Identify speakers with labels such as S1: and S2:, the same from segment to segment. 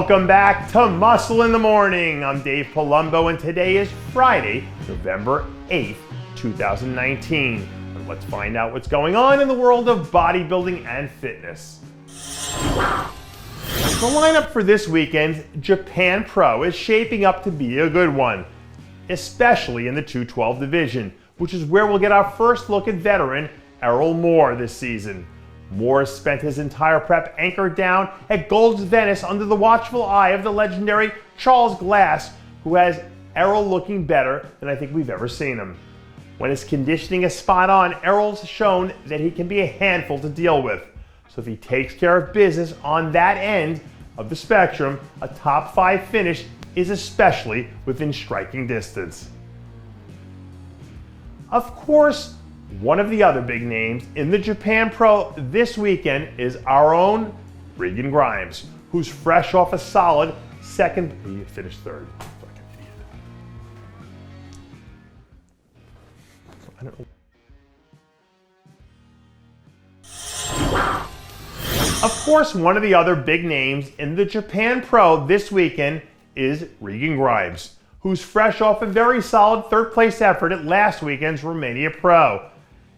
S1: Welcome back to Muscle in the Morning. I'm Dave Palumbo, and today is Friday, November 8th, 2019. And let's find out what's going on in the world of bodybuilding and fitness. The lineup for this weekend's Japan Pro is shaping up to be a good one, especially in the 212 division, which is where we'll get our first look at veteran Errold Moore this season. Moore spent his entire prep anchored down at Gold's Venice under the watchful eye of the legendary Charles Glass, who has Errold looking better than I think we've ever seen him. When his conditioning is spot on, Errold's shown that he can be a handful to deal with. So if he takes care of business on that end of the spectrum, a top 5 finish is especially within striking distance. Of course, one of the other big names in the Japan Pro this weekend is our own Regan Grimes, who's fresh off a solid second. He finished third. I don't know. Of course, one of the other big names in the Japan Pro this weekend is Regan Grimes, who's fresh off a very solid third-place effort at last weekend's Romania Pro.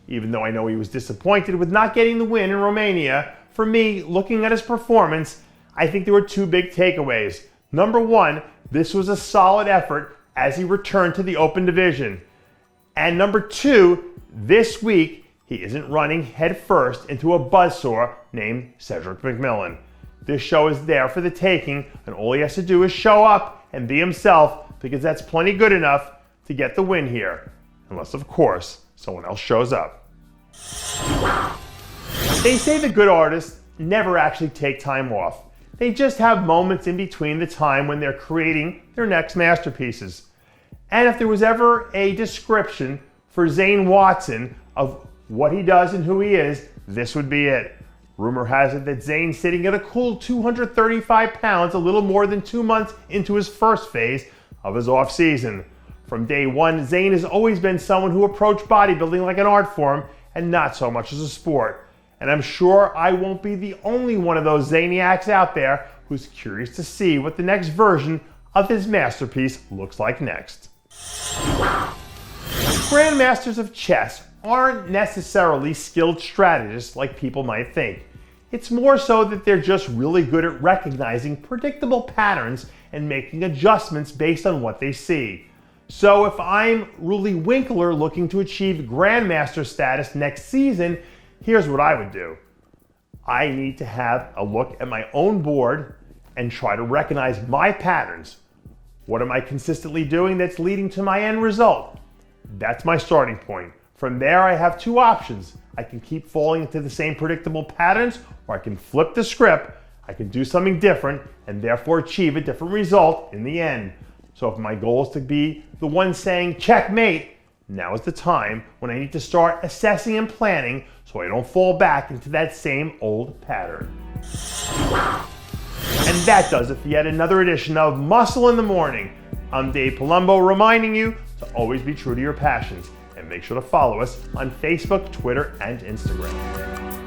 S1: Even though I know he was disappointed with not getting the win in Romania, for me, looking at his performance, I think there were two big takeaways. Number one, this was a solid effort as he returned to the open division. And number two, this week, he isn't running headfirst into a buzzsaw named Cedric McMillan. This show is there for the taking, and all he has to do is show up and be himself, because that's plenty good enough to get the win here. Unless, of course, someone else shows up. They say the good artists never actually take time off. They just have moments in between the time when they're creating their next masterpieces. And if there was ever a description for Zane Watson of what he does and who he is, this would be it. Rumor has it that Zane's sitting at a cool 235 pounds, a little more than 2 months into his first phase of his off season. From day one, Zane has always been someone who approached bodybuilding like an art form and not so much as a sport. And I'm sure I won't be the only one of those Zaniacs out there who's curious to see what the next version of his masterpiece looks like next. Grandmasters of chess aren't necessarily skilled strategists like people might think. It's more so that they're just really good at recognizing predictable patterns and making adjustments based on what they see. So if I'm Roelly Winklaar looking to achieve Grandmaster status next season, here's what I would do. I need to have a look at my own board and try to recognize my patterns. What am I consistently doing that's leading to my end result? That's my starting point. From there, I have two options. I can keep falling into the same predictable patterns, or I can flip the script. I can do something different and therefore achieve a different result in the end. So if my goal is to be the one saying checkmate, now is the time when I need to start assessing and planning so I don't fall back into that same old pattern. And that does it for yet another edition of Muscle in the Morning. I'm Dave Palumbo, reminding you to always be true to your passions, and make sure to follow us on Facebook, Twitter, and Instagram.